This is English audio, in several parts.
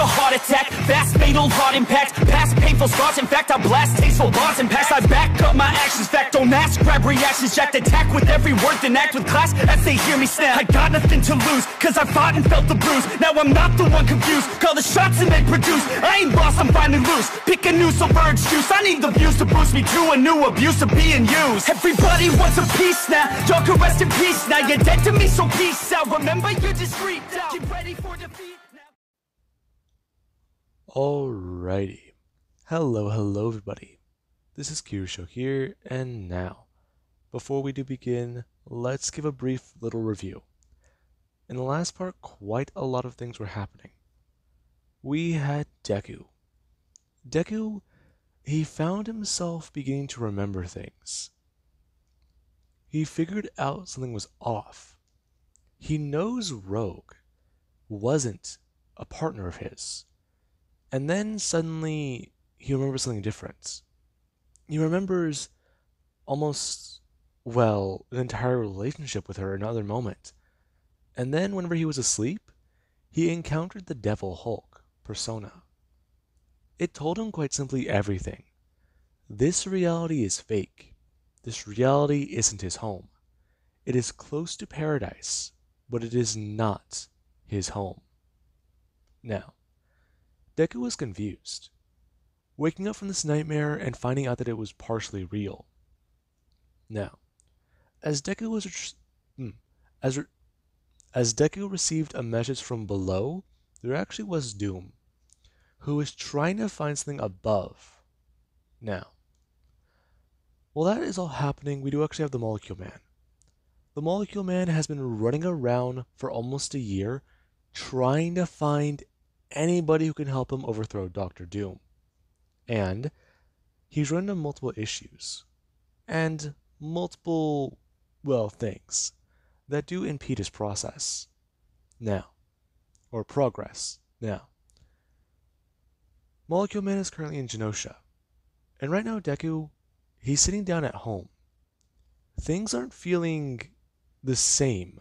a heart attack. Fast fatal heart impact. Past painful scars. In fact, I blast tasteful bars and past. I back up my actions. Fact, don't ask, grab reactions. Jacked attack with every word, then act with class as they hear me snap. I got nothing to lose, cause I fought and felt the bruise. Now I'm not the one confused. Call the shots and they produce. I ain't lost, I'm finally loose. Pick a new silver juice. I need the views to boost me to a new abuse of being used. Everybody wants a piece now. Y'all can rest in peace now. You're dead to me, so peace out. Remember, you're discreet now. Get ready for defeat now. Alrighty. Hello everybody. This is Kirusho here, and now, before we do begin, let's give a brief little review. In the last part, quite a lot of things were happening. We had Deku. Deku, he found himself beginning to remember things. He figured out something was off. He knows Rogue wasn't a partner of his. And then suddenly, he remembers something different. He remembers almost, well, an entire relationship with her in another moment. And then whenever he was asleep, he encountered the Devil Hulk persona. It told him quite simply everything. This reality is fake. This reality isn't his home. It is close to paradise, but it is not his home. Now, Deku was confused, waking up from this nightmare and finding out that it was partially real. Now, as Deku received a message from below, there actually was Doom, who was trying to find something above. Now, while that is all happening, we do actually have the Molecule Man. The Molecule Man has been running around for almost a year, trying to find anybody who can help him overthrow Dr. Doom. And he's run into multiple issues, and multiple, well, things that do impede his process. Now, or progress. Now, Molecule Man is currently in Genosha, and right now Deku, he's sitting down at home. Things aren't feeling the same.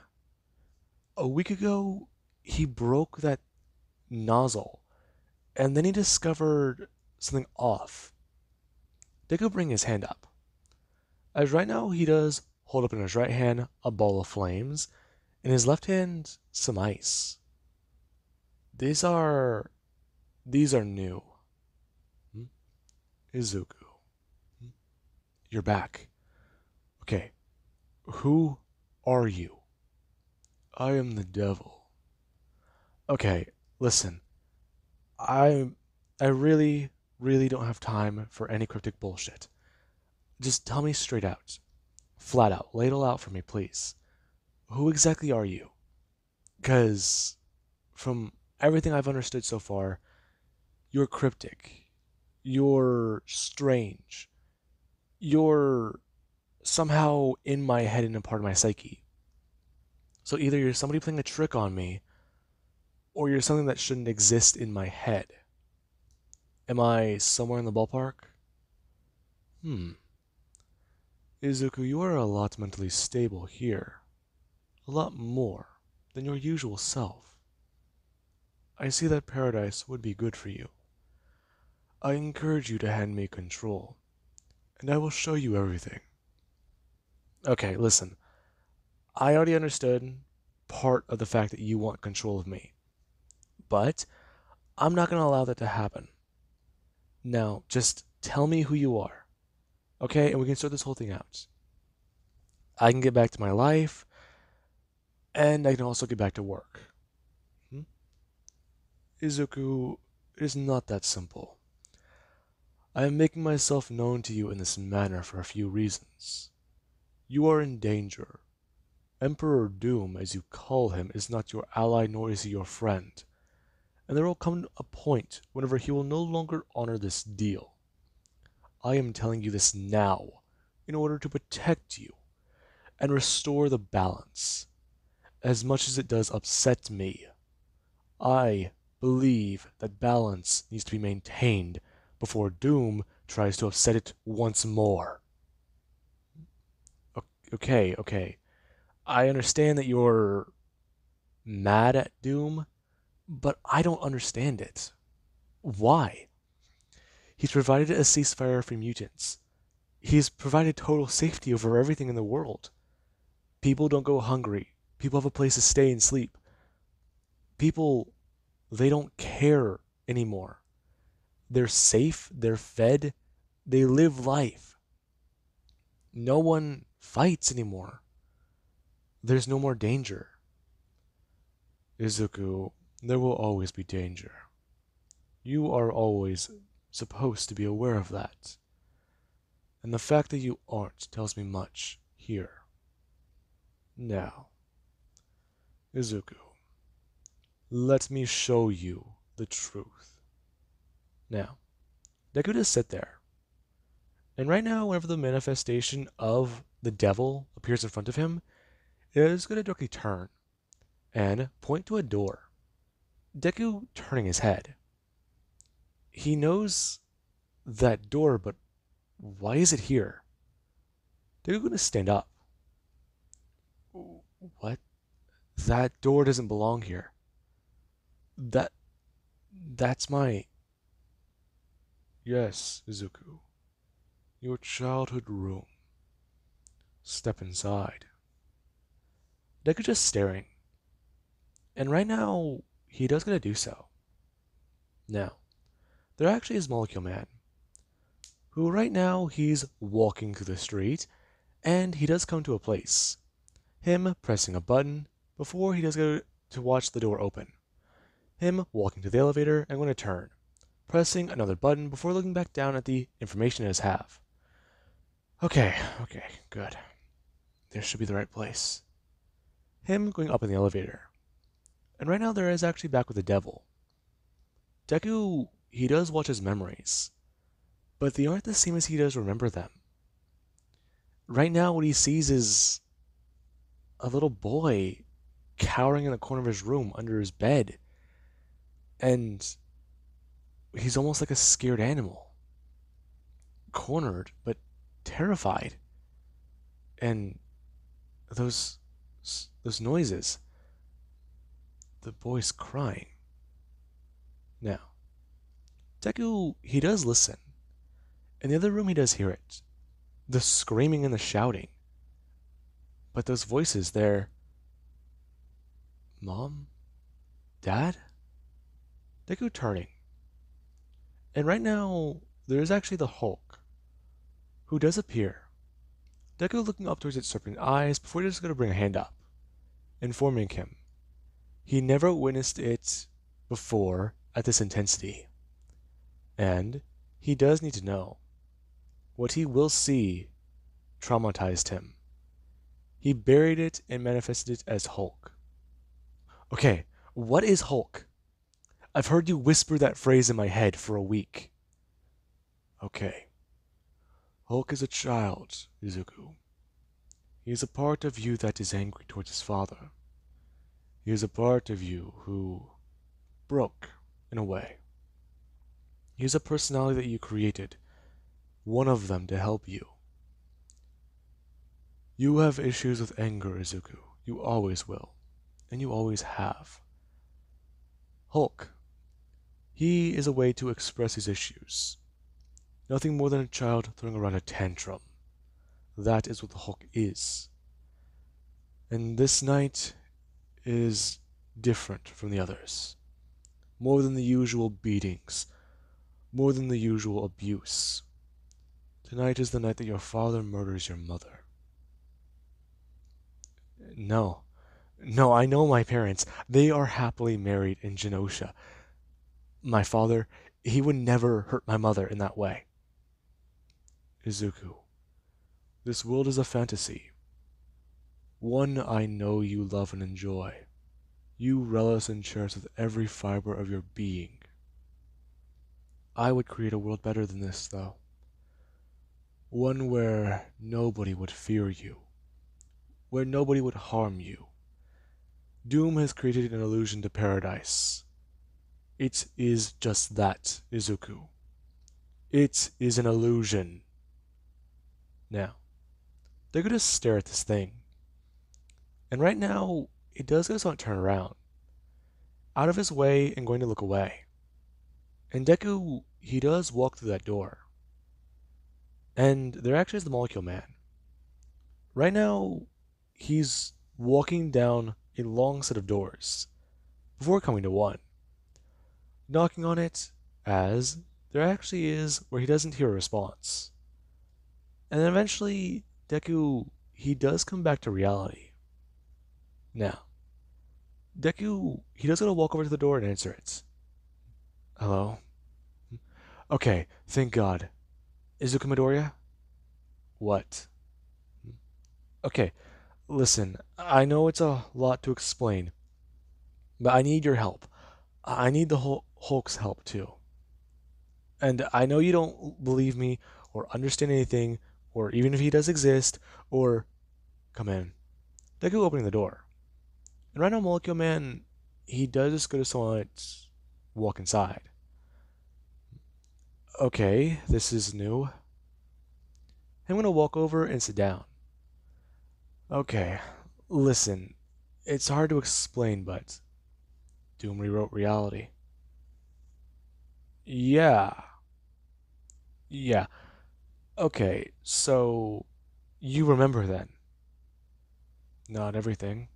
A week ago, he broke that nozzle, and then he discovered something off. Deku bring his hand up. As right now he does hold up in his right hand a ball of flames, in his left hand some ice. These are new. Izuku. You're back. Okay. Who are you? I am the devil. Okay, listen. I really don't have time for any cryptic bullshit. Just tell me straight out. Flat out. Lay it all out for me, please. Who exactly are you? 'Cause from everything I've understood so far, you're cryptic. You're strange. You're somehow in my head and a part of my psyche. So either you're somebody playing a trick on me, or you're something that shouldn't exist in my head. Am I somewhere in the ballpark? Izuku, you are a lot mentally stable here. A lot more than your usual self. I see that paradise would be good for you. I encourage you to hand me control, and I will show you everything. Okay, listen. I already understood part of the fact that you want control of me. But I'm not going to allow that to happen. Now, just tell me who you are. Okay, and we can start this whole thing out. I can get back to my life, and I can also get back to work. Izuku, it is not that simple. I am making myself known to you in this manner for a few reasons. You are in danger. Emperor Doom, as you call him, is not your ally nor is he your friend. And there will come a point whenever he will no longer honor this deal. I am telling you this now, in order to protect you, and restore the balance. As much as it does upset me, I believe that balance needs to be maintained before Doom tries to upset it once more. Okay. I understand that you're mad at Doom, but I don't understand it. Why? He's provided a ceasefire for mutants. He's provided total safety over everything in the world. People don't go hungry. People have a place to stay and sleep. People, they don't care anymore. They're safe, they're fed, they live life. No one fights anymore. There's no more danger. Izuku, there will always be danger. You are always supposed to be aware of that. And the fact that you aren't tells me much here. Now, Izuku, let me show you the truth. Now, Deku just sit there. And right now, whenever the manifestation of the devil appears in front of him, it is going to directly turn and point to a door. Deku turning his head. He knows that door, but why is it here? Deku going to stand up. What? That door doesn't belong here. That's my... Yes, Izuku. Your childhood room. Step inside. Deku just staring. And right now, he does gonna do so. Now, there actually is Molecule Man, who right now he's walking through the street, and he does come to a place. Him pressing a button before he does go to watch the door open. Him walking to the elevator and going to turn, pressing another button before looking back down at the information in his have. Okay, good. This should be the right place. Him going up in the elevator. And right now there is actually back with the devil. Deku, he does watch his memories, but they aren't the same as he does remember them. Right now what he sees is a little boy cowering in the corner of his room under his bed. And he's almost like a scared animal. Cornered, but terrified. And those noises. The boy's crying. Now, Deku, he does listen. In the other room, he does hear it. The screaming and the shouting. But those voices, they're... Mom? Dad? Deku turning. And right now, there is actually the Hulk, who does appear. Deku looking up towards its serpent eyes before he's going to bring a hand up, informing him. He never witnessed it before at this intensity. And he does need to know. What he will see traumatized him. He buried it and manifested it as Hulk. Okay, what is Hulk? I've heard you whisper that phrase in my head for a week. Okay. Hulk is a child, Izuku. He is a part of you that is angry towards his father. He is a part of you who broke, in a way. He is a personality that you created, one of them to help you. You have issues with anger, Izuku. You always will, and you always have. Hulk. He is a way to express his issues. Nothing more than a child throwing around a tantrum. That is what the Hulk is. And this night is different from the others. More than the usual beatings. More than the usual abuse. Tonight is the night that your father murders your mother. No, I know my parents. They are happily married in Genosha. My father, he would never hurt my mother in that way. Izuku, this world is a fantasy. One I know you love and enjoy. You relish and cherish with every fiber of your being. I would create a world better than this, though. One where nobody would fear you. Where nobody would harm you. Doom has created an illusion to paradise. It is just that, Izuku. It is an illusion. Now, they're going to stare at this thing. And right now, it does just not turn around. out of his way and going to look away. And Deku, he does walk through that door. And there actually is the Molecule Man. Right now, he's walking down a long set of doors before coming to one, knocking on it as there actually is where he doesn't hear a response. And then eventually, Deku, he does come back to reality. Now, Deku, he does gotta walk over to the door and answer it. Hello? Okay, thank God. Izuku Midoriya? What? Okay, listen, I know it's a lot to explain, but I need your help. I need the Hulk's help too. And I know you don't believe me or understand anything, or even if he does exist, or come in. Deku opening the door. And right now, Molecule Man, he does just go to somewhat walk inside. Okay, this is new. I'm gonna walk over and sit down. Okay, listen, it's hard to explain, but Doom rewrote reality. Yeah. Yeah. Okay, so you remember then? Not everything.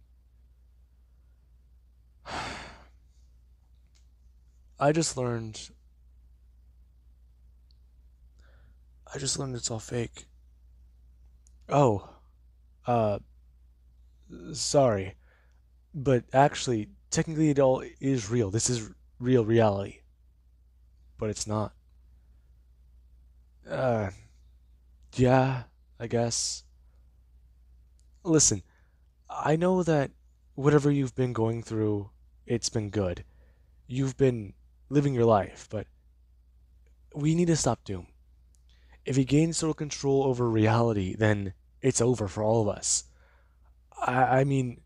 I just learned. I just learned it's all fake. Oh, uh, sorry. But actually, technically, it all is real. This is real reality. But it's not. Uh, yeah, I guess. Listen, I know that whatever you've been going through, it's been good. You've been living your life, but we need to stop Doom. If he gains total control over reality, then it's over for all of us. I mean,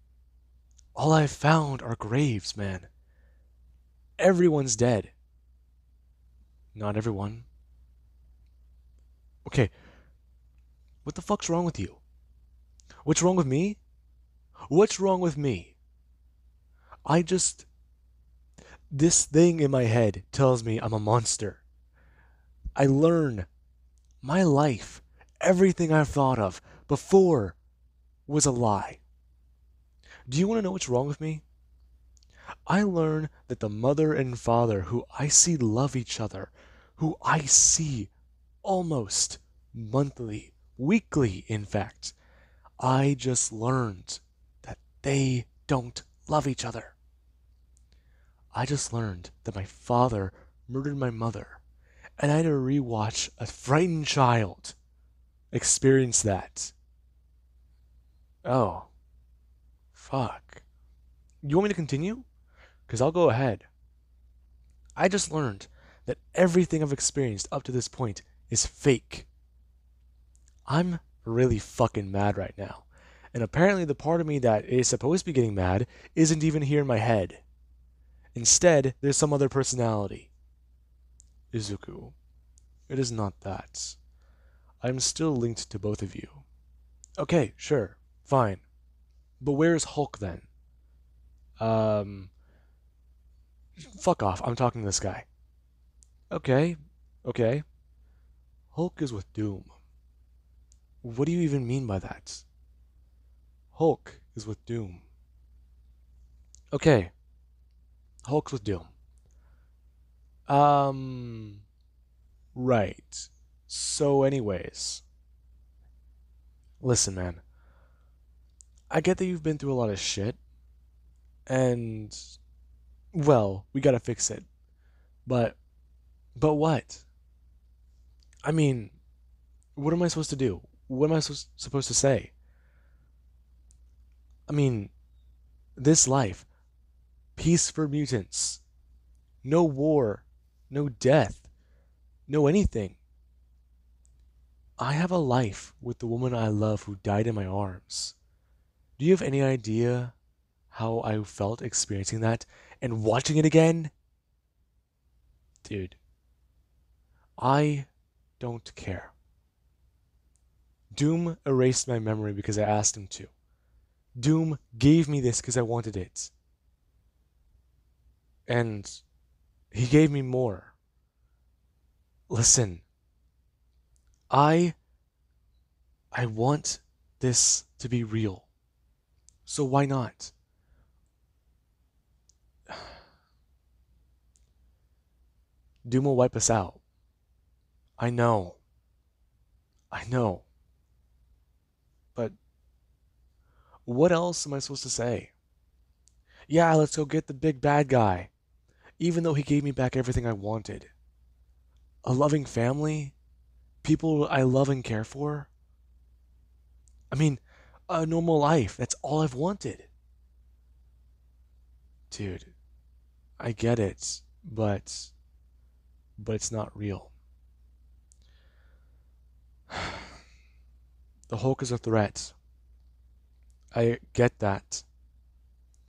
all I've found are graves, man. Everyone's dead. Not everyone. Okay, what the fuck's wrong with you? What's wrong with me? What's wrong with me? I just. This thing in my head tells me I'm a monster. I learn my life, everything I've thought of before was a lie. Do you want to know what's wrong with me? I learn that the mother and father who I see love each other, who I see almost monthly, weekly, in fact, I just learned that they don't love each other. I just learned that my father murdered my mother, and I had to rewatch a frightened child experience that. Oh, fuck. You want me to continue? Because I'll go ahead. I just learned that everything I've experienced up to this point is fake. I'm really fucking mad right now. And apparently the part of me that is supposed to be getting mad isn't even here in my head. Instead, there's some other personality. Izuku. It is not that. I'm still linked to both of you. Okay, sure, fine. But where's Hulk then? Fuck off, I'm talking to this guy. Okay, okay. Hulk is with Doom. What do you even mean by that? Hulk is with Doom. Okay, Hulk's with Doom. Right. So anyways, listen, man. I get that you've been through a lot of shit, and, well, we gotta fix it. But what? I mean, what am I supposed to do? What am I supposed to say? I mean, this life, peace for mutants, no war, no death, no anything. I have a life with the woman I love who died in my arms. Do you have any idea how I felt experiencing that and watching it again? Dude, I don't care. Doom erased my memory because I asked him to. Doom gave me this because I wanted it. And he gave me more. Listen, I I want this to be real. So why not? Doom will wipe us out. I know. I know. But what else am I supposed to say? Yeah, let's go get the big bad guy. Even though he gave me back everything I wanted. A loving family, people I love and care for. I mean, a normal life. That's all I've wanted. Dude, I get it, but it's not real. The Hulk is a threat. I get that.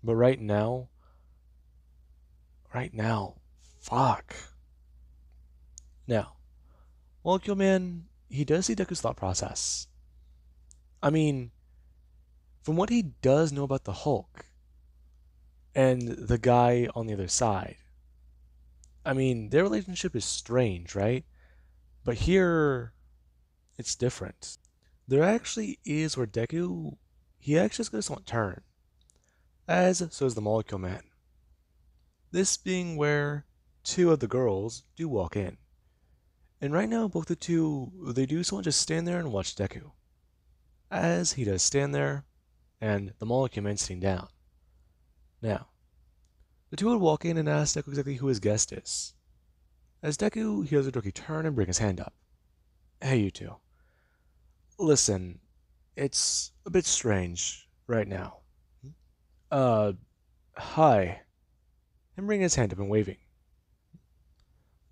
But right now, fuck. Now, Molecule Man, he does see Deku's thought process. I mean, from what he does know about the Hulk and the guy on the other side, I mean, their relationship is strange, right? But here, it's different. There actually is where Deku, he actually is going to somewhat turn, as so is the Molecule Man. This being where two of the girls do walk in. And right now, both the two, they do somewhat just stand there and watch Deku. As he does stand there, and the Molecule Man sitting down. Now, the two would walk in and ask Deku exactly who his guest is. As Deku hears the Doki turn and bring his hand up. Hey, you two. Listen, it's a bit strange right now. Hi. Him bringing his hand up and waving.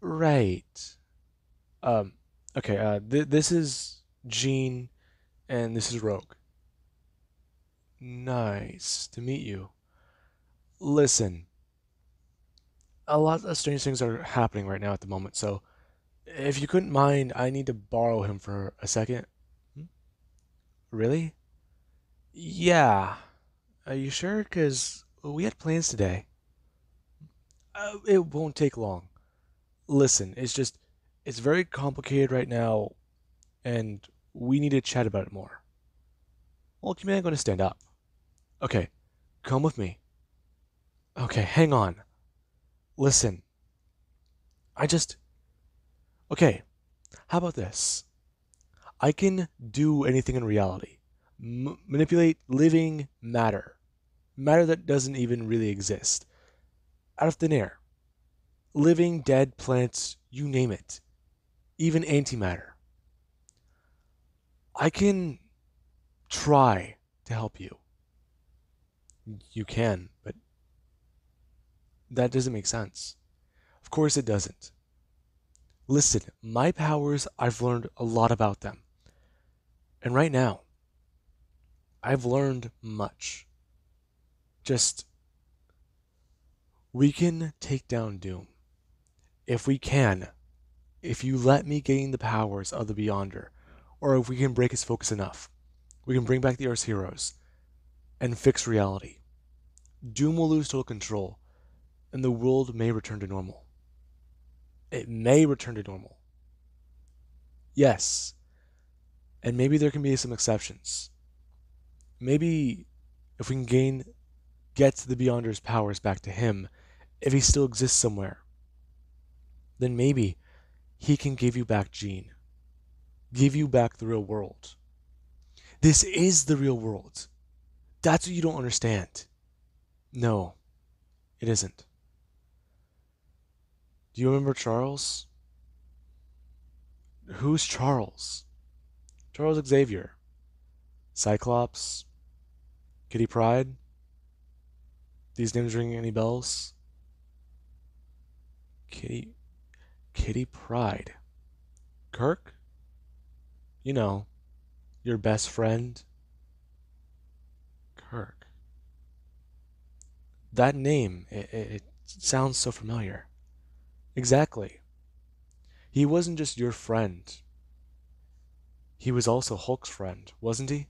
Right. Um, okay, this is Jean, and this is Rogue. Nice to meet you. Listen, a lot of strange things are happening right now at the moment, so if you couldn't mind, I need to borrow him for a second. Hmm? Really? Yeah. Are you sure? Because we had plans today. It won't take long. Listen, it's very complicated right now, and we need to chat about it more. Well, Command going to stand up. Okay, come with me. Okay, hang on. Listen, I just. Okay, how about this? I can do anything in reality. Manipulate living matter. Matter that doesn't even really exist. Out of thin air. Living, dead, plants, you name it. Even antimatter. I can try to help you. You can, but that doesn't make sense. Of course it doesn't. Listen, my powers, I've learned a lot about them. And right now, I've learned much. Just, we can take down Doom. If we can, if you let me gain the powers of the Beyonder, or if we can break his focus enough, we can bring back the Earth's heroes and fix reality. Doom will lose total control, and the world may return to normal. It may return to normal. Yes, and maybe there can be some exceptions. Maybe if we can get the Beyonder's powers back to him, if he still exists somewhere, then maybe he can give you back Jean. Give you back the real world. This is the real world. That's what you don't understand. No, it isn't. Do you remember Charles? Who's Charles? Charles Xavier. Cyclops? Kitty Pryde? These names ring any bells? Kitty Pryde. Kirk? You know, your best friend? Kirk. That name, it sounds so familiar. Exactly. He wasn't just your friend. He was also Hulk's friend, wasn't he?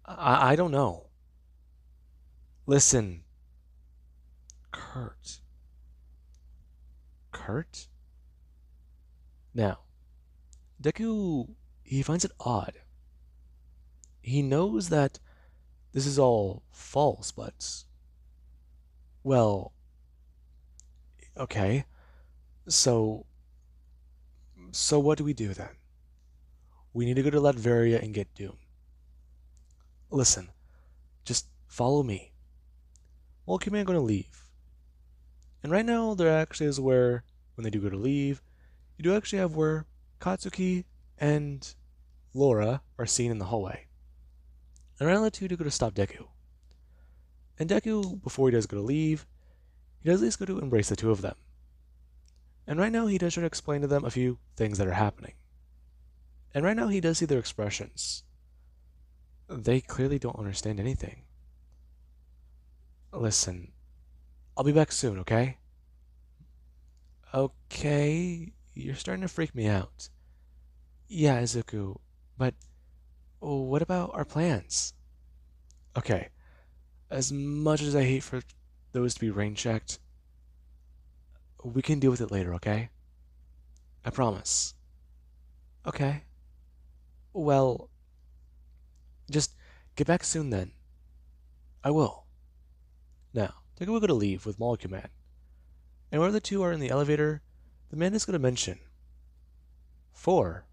I don't know. Listen, Kurt. Kurt? Now, Deku, he finds it odd. He knows that this is all false, but, well, okay. So, so what do we do then? We need to go to Latveria and get Doom. Listen, just follow me. Molky Man gonna leave. And right now, there actually is where, when they do go to leave, you do actually have where Katsuki and Laura are seen in the hallway. And right now, the two do go to stop Deku. And Deku, before he does go to leave, he does at least go to embrace the two of them. And right now, he does try to explain to them a few things that are happening. And right now, he does see their expressions. They clearly don't understand anything. Listen, I'll be back soon, okay? Okay, you're starting to freak me out. Yeah, Izuku, but what about our plans? Okay, as much as I hate for those to be rain checked, we can deal with it later, okay? I promise. Okay. Well, just get back soon then. I will. Now, Deku will go to leave with Molecule Man. And where the two are in the elevator, the man is going to mention 4.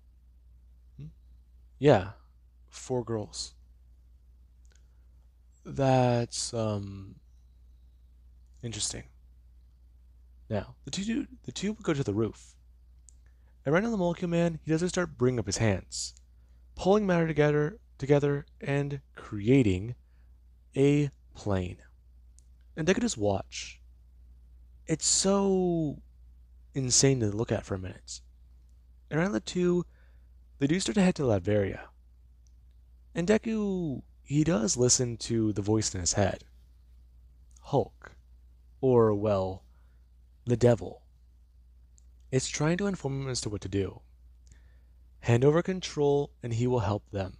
Yeah, 4 girls. That's, interesting. Now, the two will go to the roof. And right now the Molecule Man, he doesn't start bringing up his hands, pulling matter together and creating a plane. And they could just watch. It's so insane to look at for a minute. And around the two, they do start to head to Latveria. And Deku, he does listen to the voice in his head. Hulk. Or, well, the devil. It's trying to inform him as to what to do. Hand over control and he will help them.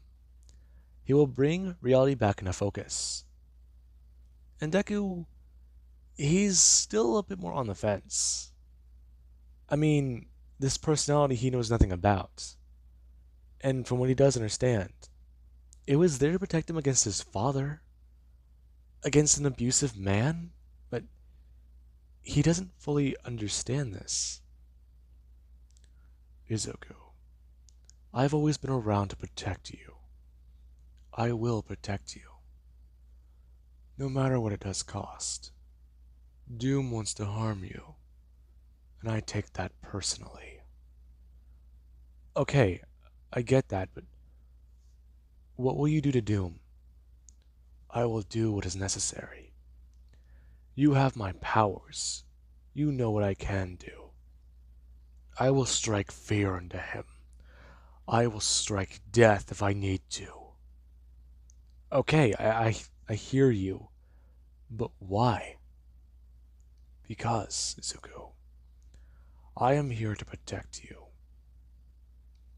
He will bring reality back into focus. And Deku, he's still a bit more on the fence. I mean, this personality he knows nothing about. And from what he does understand, it was there to protect him against his father, against an abusive man, but he doesn't fully understand this. Izuku, I've always been around to protect you. I will protect you. No matter what it does cost. Doom wants to harm you, and I take that personally. Okay, I get that, but what will you do to Doom? I will do what is necessary. You have my powers. You know what I can do. I will strike fear into him. I will strike death if I need to. Okay, I hear you. But why? Because, Izuku, I am here to protect you.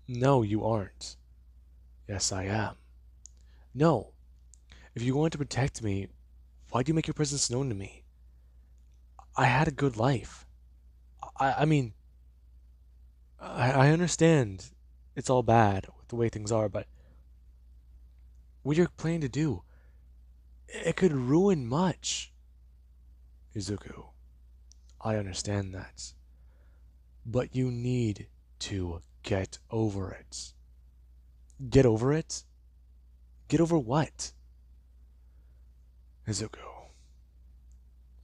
No, you aren't. Yes, I am. No. If you want to protect me, why do you make your presence known to me? I had a good life. I mean, I understand it's all bad with the way things are, but what you're planning to do, it could ruin much. Izuku, I understand that. But you need to get over it. Get over it? Get over what? Izuku,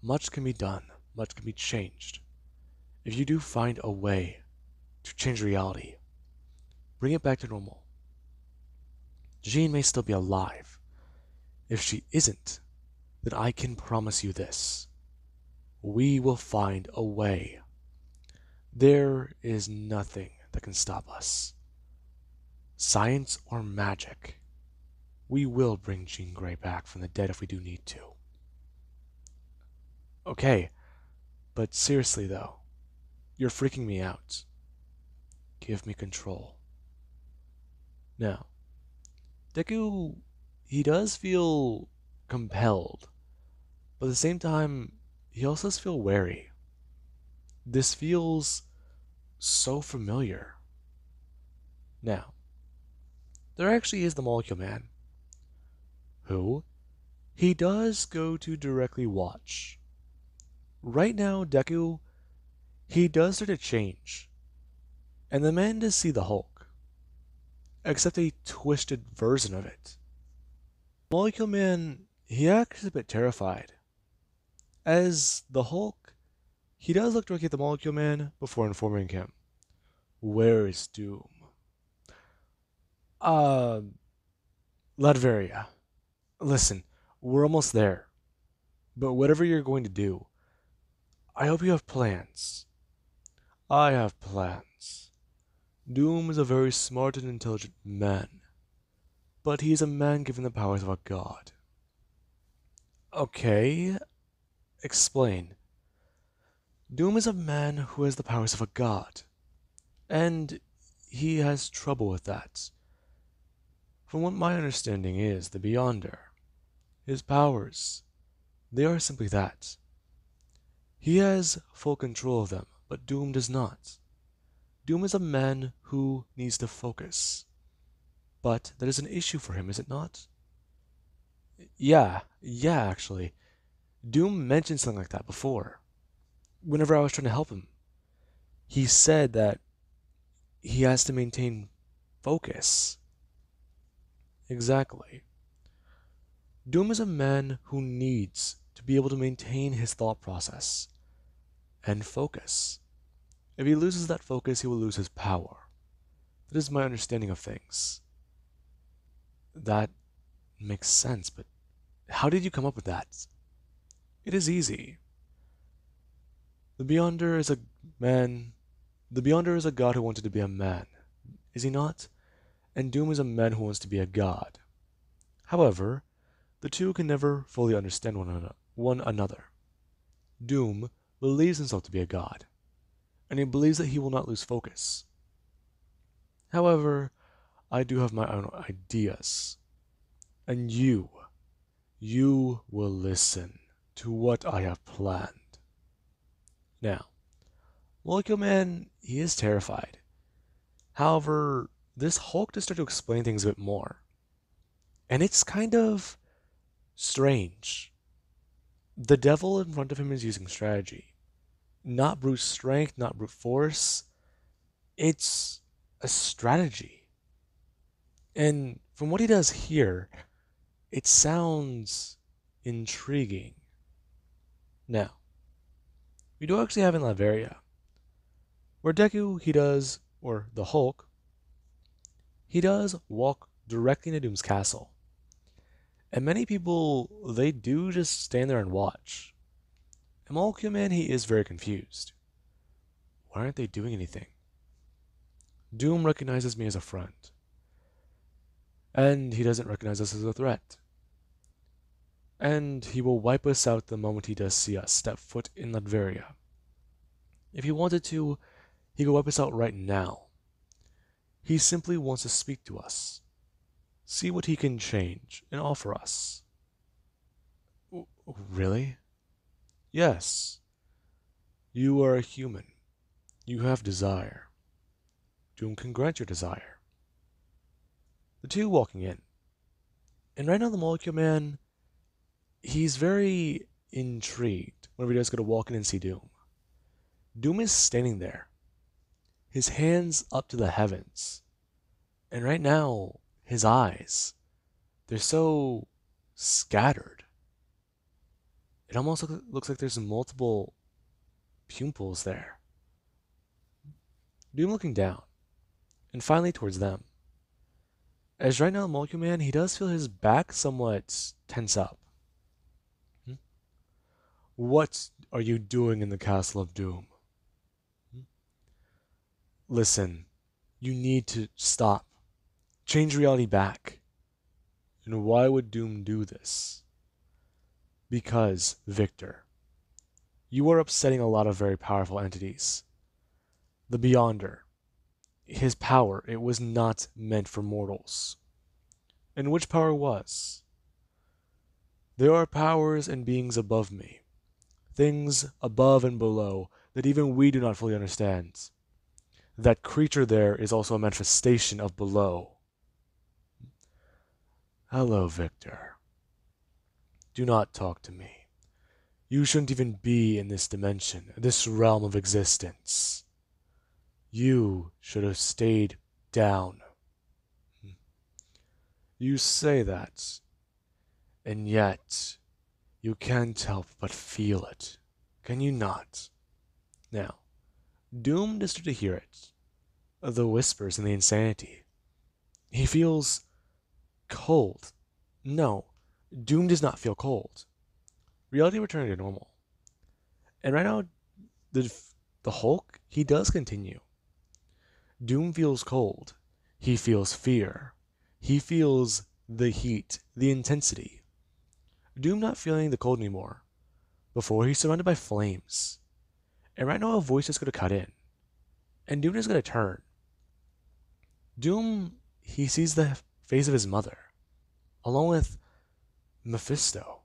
much can be done, much can be changed. If you do find a way to change reality, bring it back to normal. Jean may still be alive. If she isn't, then I can promise you this. We will find a way. There is nothing that can stop us. Science or magic. We will bring Jean Grey back from the dead if we do need to. Okay, but seriously though, you're freaking me out. Give me control. Now, Deku, he does feel compelled, but at the same time, he also does feel wary. This feels so familiar. Now, there actually is the Molecule Man, who he does go to directly watch. Right now, Deku, he does start to change, and the man does see the Hulk, except a twisted version of it. Molecule Man, he acts a bit terrified. As the Hulk, he does look directly at the Molecule Man before informing him, "Where is Doom?" Uh, Latveria. Listen, we're almost there. But whatever you're going to do, I hope you have plans. I have plans. Doom is a very smart and intelligent man, but he is a man given the powers of a god. Okay, explain. Doom is a man who has the powers of a god, and he has trouble with that. From what my understanding is, the Beyonder, his powers, they are simply that. He has full control of them, but Doom does not. Doom is a man who needs to focus. But that is an issue for him, is it not? Yeah, actually. Doom mentioned something like that before. Whenever I was trying to help him, he said that he has to maintain focus. Exactly. Doom is a man who needs to be able to maintain his thought process and focus. If he loses that focus, he will lose his power. That is my understanding of things. That makes sense, but how did you come up with that? It is easy. The Beyonder is a man. The Beyonder is a god who wanted to be a man, is he not? And Doom is a man who wants to be a god. However, the two can never fully understand one another. Doom believes himself to be a god, and he believes that he will not lose focus. However, I do have my own ideas, and you will listen to what I have planned. Now, Molecule Man, he is terrified. However, this Hulk does start to explain things a bit more. And it's kind of strange. The devil in front of him is using strategy. Not brute strength, not brute force. It's a strategy. And from what he does here, it sounds intriguing. Now, we do actually have in Latveria, where Deku, or the Hulk, he does walk directly into Doom's castle. And many people, they do just stand there and watch. And Molecule Man, he is very confused. Why aren't they doing anything? Doom recognizes me as a friend. And he doesn't recognize us as a threat. And he will wipe us out the moment he does see us step foot in Latveria. If he wanted to, he could wipe us out right now. He simply wants to speak to us, see what he can change and offer us. Really? Yes. You are a human. You have desire. Doom can grant your desire. The two walking in. And right now the Molecule Man, he's very intrigued whenever he does go to walk in and see Doom. Doom is standing there, his hands up to the heavens. And right now, his eyes, they're so scattered. It almost looks like there's multiple pupils there. Doom looking down, and finally towards them. As right now, Molecule Man, he does feel his back somewhat tense up. What are you doing in the Castle of Doom? Listen, you need to stop. Change reality back. And why would Doom do this? Because, Victor, you are upsetting a lot of very powerful entities. The Beyonder, his power, it was not meant for mortals. And which power was? There are powers and beings above me. things above and below that even we do not fully understand. That creature there is also a manifestation of below. Hello, Victor. Do not talk to me. You shouldn't even be in this dimension, this realm of existence. You should have stayed down. You say that, and yet you can't help but feel it. Can you not? Now, Doom is to hear it. The whispers and the insanity. He feels cold. No, Doom does not feel cold. Reality returning to normal. And right now, the Hulk, he does continue. Doom feels cold. He feels fear. He feels the heat, the intensity. Doom not feeling the cold anymore. Before, he's surrounded by flames. And right now, a voice is going to cut in. And Doom is going to turn. Doom, he sees the face of his mother, along with Mephisto.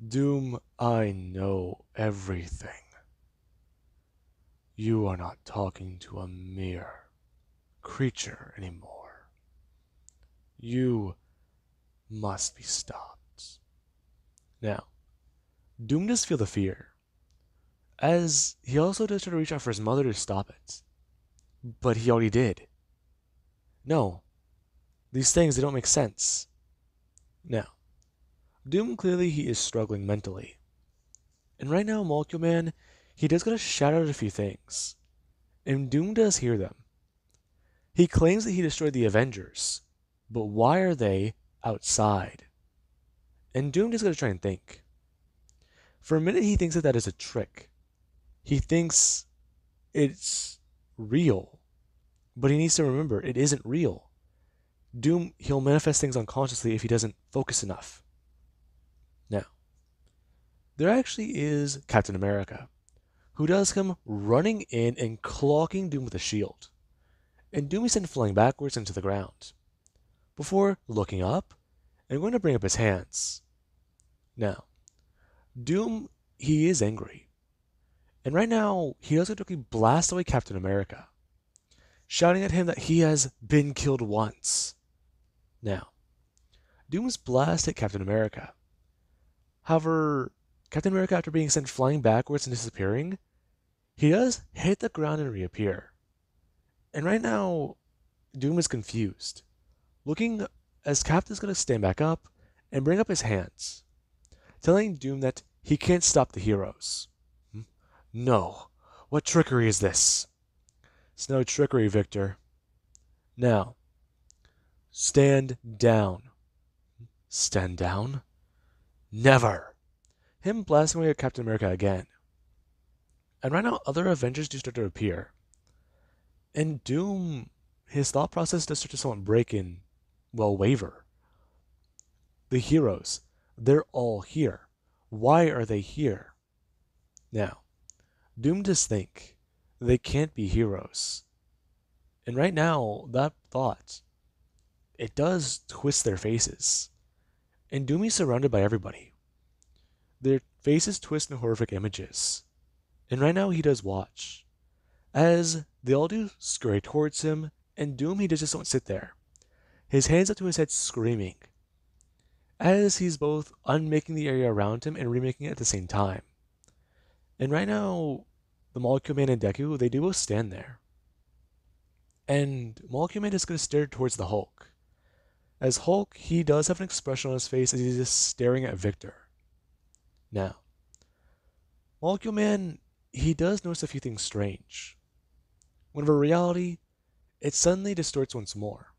Doom, I know everything. You are not talking to a mere creature anymore. You must be stopped. Now, Doom does feel the fear, as he also does try to reach out for his mother to stop it. But he already did. No, these things, they don't make sense. Now, Doom, clearly he is struggling mentally. And right now, Molecule Man, he does gotta shout out a few things. And Doom does hear them. He claims that he destroyed the Avengers, but why are they outside? And Doom just gotta try and think. For a minute, he thinks that that is a trick. He thinks it's real. But he needs to remember, it isn't real. Doom, he'll manifest things unconsciously if he doesn't focus enough. Now, there actually is Captain America, who does come running in and clocking Doom with a shield. And Doom is sent flying backwards into the ground, before looking up and going to bring up his hands. Now, Doom, he is angry. And right now, he does quickly blast away Captain America, shouting at him that he has been killed once. Now, Doom's blast hit Captain America. However, Captain America, after being sent flying backwards and disappearing, he does hit the ground and reappear. And right now, Doom is confused, looking as Captain is going to stand back up and bring up his hands, telling Doom that he can't stop the heroes. No, what trickery is this? It's no trickery, Victor. Now, stand down. Stand down? Never! Him blasting away at Captain America again. And right now, other Avengers do start to appear. And Doom, his thought process does start to somewhat break and, well, waver. The heroes, they're all here. Why are they here? Now, Doom does think they can't be heroes. And right now, that thought, it does twist their faces. And Doom is surrounded by everybody. Their faces twist in horrific images. And right now he does watch, as they all do scurry towards him, and Doom, he does just don't sit there, his hands up to his head screaming, as he's both unmaking the area around him and remaking it at the same time. And right now, the Molecule Man and Deku, they do both stand there. And Molecule Man is going to stare towards the Hulk. As Hulk, he does have an expression on his face as he's just staring at Victor. Now, Molecule Man, he does notice a few things strange. Whenever reality, it suddenly distorts once more,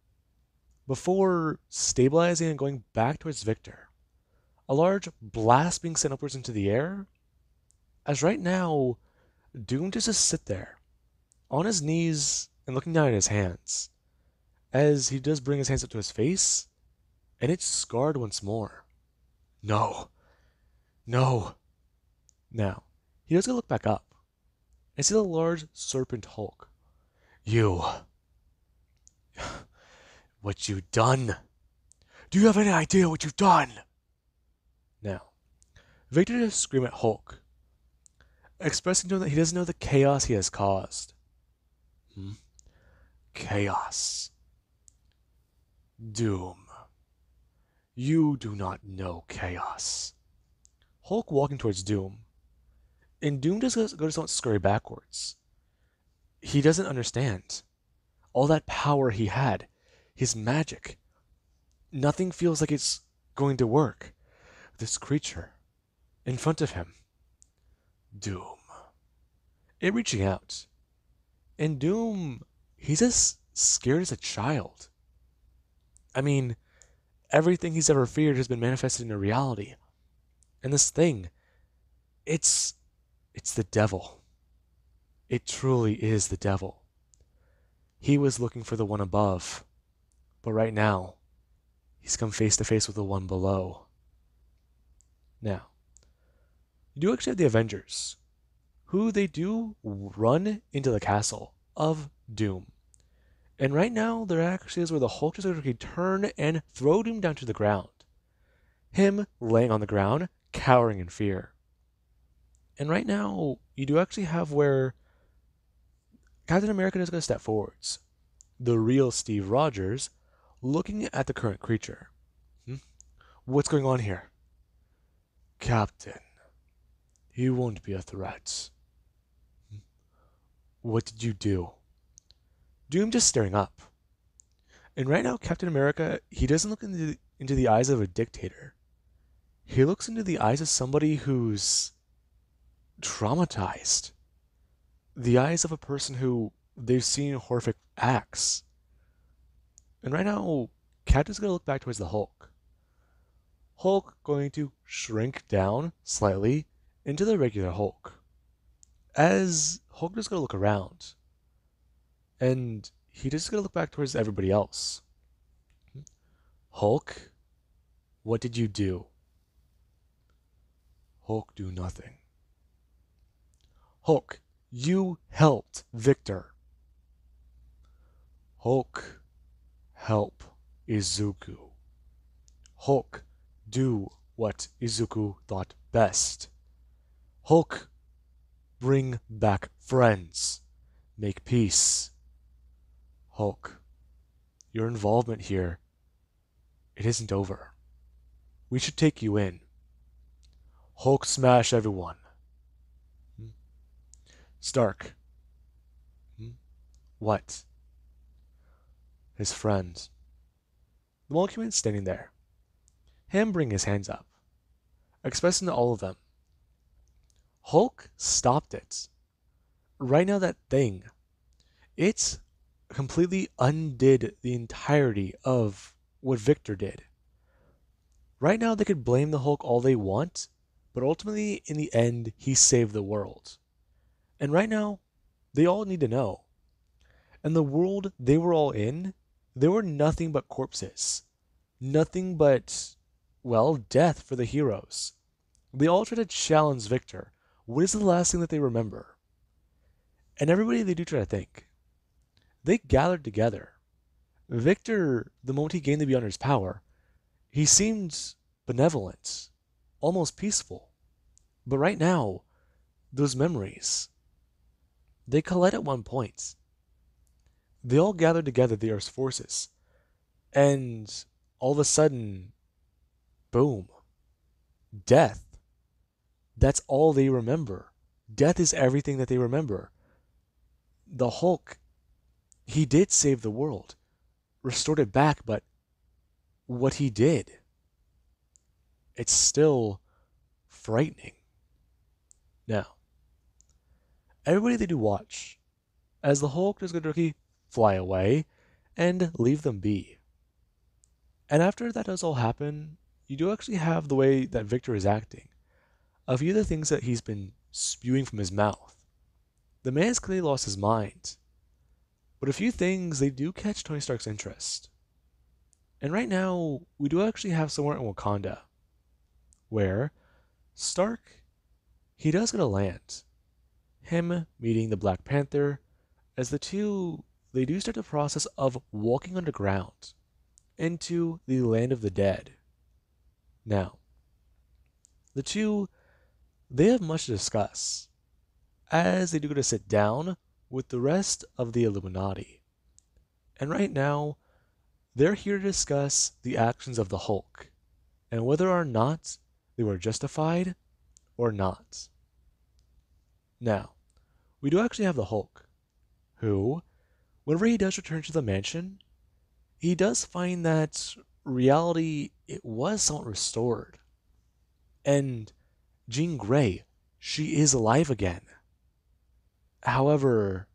before stabilizing and going back towards Victor. A large blast being sent upwards into the air, as right now, Doom just sit there, on his knees and looking down at his hands, as he does bring his hands up to his face, and it's scarred once more. No. No. Now, he does go look back up, and see the large serpent Hulk. You. What you done? Do you have any idea what you've done? Now, Victor just screamed at Hulk, expressing to him that he doesn't know the chaos he has caused. Chaos. Doom. You do not know chaos. Hulk walking towards Doom, and Doom just goes to scurry backwards. He doesn't understand. All that power he had, his magic, nothing feels like it's going to work. This creature in front of him, Doom, it reaching out. And Doom, he's as scared as a child. I mean, everything he's ever feared has been manifested into reality. And this thing, it's the devil. It truly is the devil. He was looking for the one above, but right now, he's come face to face with the one below. Now, you do actually have the Avengers, who they do run into the castle of Doom. And right now, there actually is where the Hulk is going to turn and throw Doom down to the ground. Him laying on the ground, cowering in fear. And right now, you do actually have where Captain America is going to step forwards. The real Steve Rogers looking at the current creature. What's going on here? Captain, he won't be a threat. What did you do? Doom just staring up. And right now, Captain America, he doesn't look into the eyes of a dictator. He looks into the eyes of somebody who's traumatized. The eyes of a person who they've seen horrific acts. And right now, Captain's going to look back towards the Hulk. Hulk going to shrink down slightly into the regular Hulk. As Hulk is going to look around. And he just going to look back towards everybody else. Hulk, what did you do? Hulk do nothing. Hulk, you helped Victor. Hulk, help Izuku. Hulk, do what Izuku thought best. Hulk, bring back friends. Make peace. Hulk, your involvement here, it isn't over. We should take you in. Hulk smash everyone. Stark. What? His friends. The Multiman's standing there. Him bringing his hands up, expressing to all of them. Hulk stopped it. Right now that thing, it's completely undid the entirety of what Victor did. Right now they could blame the Hulk all they want, but ultimately in the end he saved the world. And right now, they all need to know. And the world they were all in, they were nothing but corpses. Nothing but, well, death for the heroes. They all try to challenge Victor. What is the last thing that they remember? And everybody they do try to think. They gathered together. Victor, the moment he gained the Beyonder's power, he seemed benevolent, almost peaceful. But right now, those memories, they collide at one point. They all gathered together, the Earth's forces. And all of a sudden, boom. Death. That's all they remember. Death is everything that they remember. The Hulk, he did save the world. Restored it back, but what he did, it's still frightening. Now, everybody they do watch as the Hulk is going to fly away and leave them be. And after that does all happen, you do actually have the way that Victor is acting. A few of the things that he's been spewing from his mouth. The man's clearly lost his mind. But a few things, they do catch Tony Stark's interest. And right now, we do actually have somewhere in Wakanda where Stark, he does get a land. Him meeting the Black Panther, as the two, they do start the process of walking underground into the land of the dead. Now, the two, they have much to discuss, as they do go to sit down with the rest of the Illuminati. And right now, they're here to discuss the actions of the Hulk, and whether or not they were justified or not. Now, we do actually have the Hulk, who, whenever he does return to the mansion, he does find that reality, it was somewhat restored. And Jean Grey, she is alive again. However,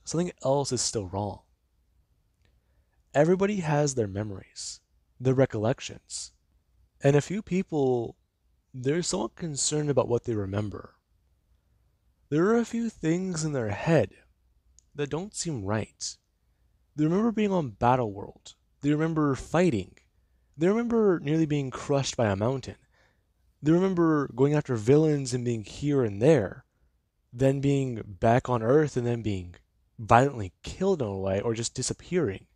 something else is still wrong. Everybody has their memories, their recollections, and a few people, they're somewhat concerned about what they remember. There are a few things in their head that don't seem right. They remember being on Battleworld. They remember fighting. They remember nearly being crushed by a mountain. They remember going after villains and being here and there, then being back on Earth and then being violently killed in a way or just disappearing.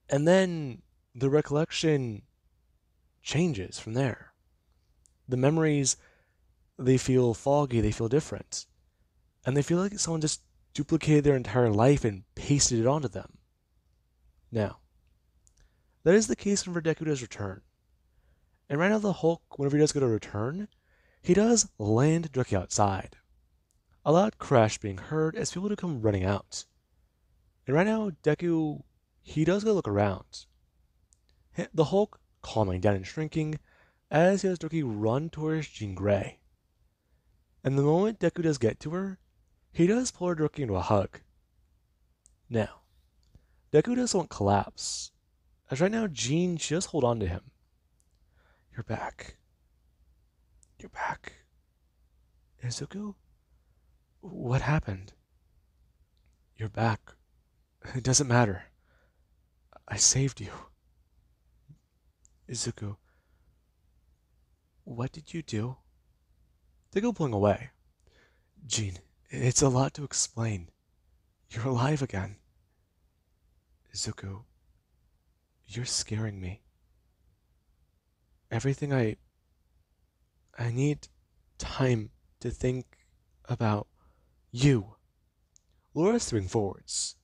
And then the recollection changes from there. The memories, they feel foggy, they feel different. And they feel like someone just duplicated their entire life and pasted it onto them. Now, that is the case whenever Deku does return. And right now the Hulk, whenever he does go to return, he does land directly outside. A loud crash being heard as people do come running out. And right now, Deku, he does go look around. The Hulk calming down and shrinking as he does directly run towards Jean Grey. And the moment Deku does get to her, he does pull her directly into a hug. Now, Deku does not collapse, as right now Jean, she does hold on to him. You're back. You're back. Izuku? What happened? You're back. It doesn't matter. I saved you. Izuku. What did you do? Deku pulling away. Jean, it's a lot to explain. You're alive again. Izuku, you're scaring me. Everything I need time to think about you. Laura swing forwards.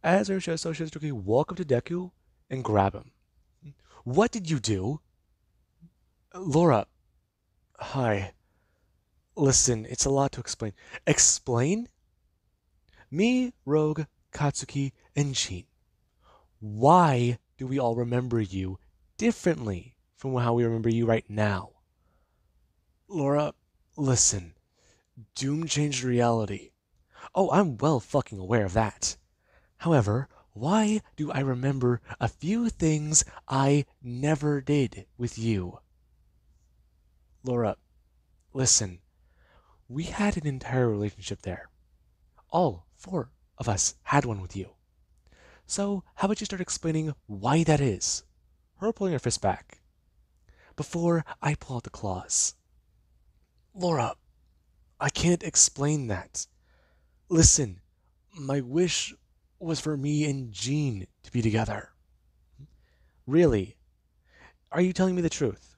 As her associates walk up to Deku and grab him. What did you do? Laura. Hi. Listen, it's a lot to explain. Explain? Me, Rogue, Katsuki, and Jean. Why do we all remember you differently from how we remember you right now? Laura, listen. Doom changed reality. Oh, I'm well fucking aware of that. However, why do I remember a few things I never did with you? Laura, listen. We had an entire relationship there. All 4 of us had one with you. So, how about you start explaining why that is? Her pulling her fist back. Before I pull out the claws. Laura, I can't explain that. Listen, my wish was for me and Jean to be together. Really? Are you telling me the truth?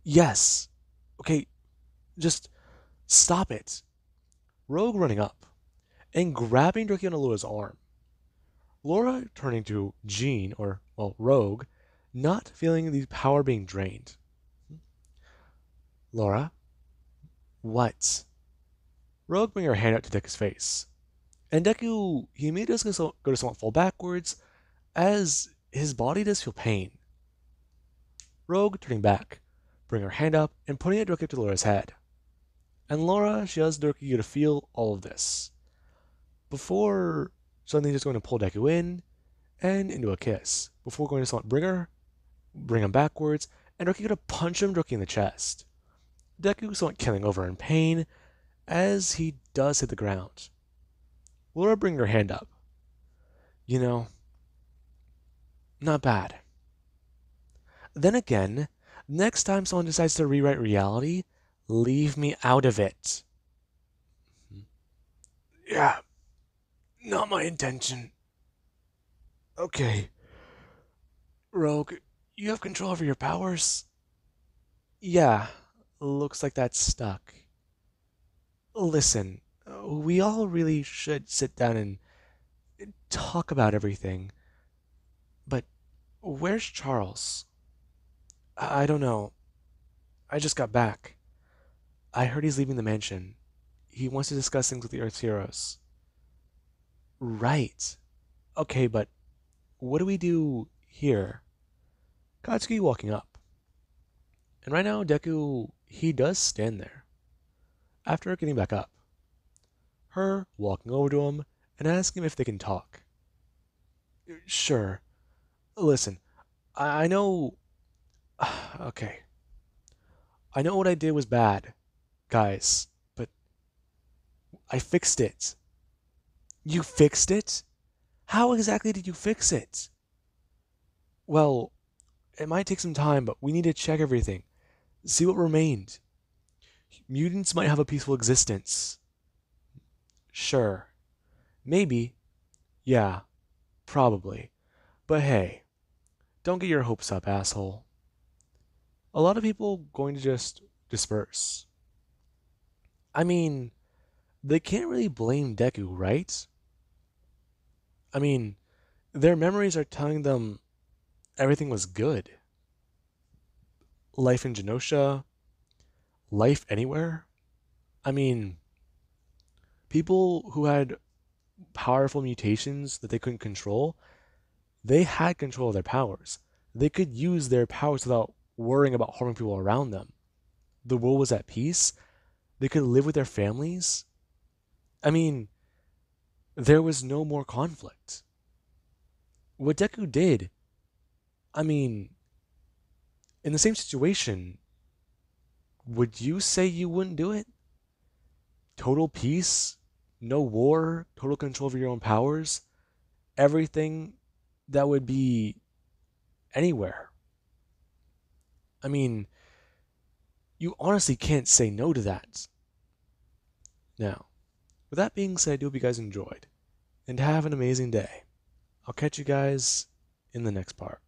Yes. Okay, just stop it. Rogue running up and grabbing directly on Laura's arm. Laura turning to Jean, or, well, Rogue, not feeling the power being drained. Laura? What? Rogue bring her hand out to Deku's face. And Deku, he immediately does go to somewhat fall backwards, as his body does feel pain. Rogue turning back, bring her hand up and putting it directly to Laura's head. And Laura, she does directly get to feel all of this. Before suddenly just going to pull Deku in and into a kiss. Before going to somewhat bring him backwards, and directly going to punch him directly in the chest. Deku somewhat killing over in pain as he does hit the ground. Laura bring her hand up. You know, not bad. Then again, next time someone decides to rewrite reality, leave me out of it. Yeah, not my intention. Okay. Rogue, you have control over your powers? Yeah, looks like that's stuck. Listen, we all really should sit down and talk about everything. But where's Charles? I don't know. I just got back. I heard he's leaving the mansion. He wants to discuss things with the Earth's heroes. Right. Okay, but what do we do here? Katsuki walking up. And right now, Deku, he does stand there. After getting back up. Her walking over to him and asking him if they can talk. Sure. Listen, I know. Okay. I know what I did was bad, guys, but I fixed it. You fixed it? How exactly did you fix it? Well, it might take some time, but we need to check everything. See what remained. Mutants might have a peaceful existence. Sure. Maybe. Yeah. Probably. But hey, don't get your hopes up, asshole. A lot of people going to just disperse. I mean, they can't really blame Deku, right? I mean, their memories are telling them everything was good. Life in Genosha, life anywhere. I mean, people who had powerful mutations that they couldn't control, they had control of their powers. They could use their powers without worrying about harming people around them. The world was at peace. They could live with their families. I mean, there was no more conflict. What Deku did, I mean, in the same situation, would you say you wouldn't do it? Total peace, no war, total control over your own powers, everything that would be anywhere. I mean, you honestly can't say no to that. Now, with that being said, I do hope you guys enjoyed, and have an amazing day. I'll catch you guys in the next part.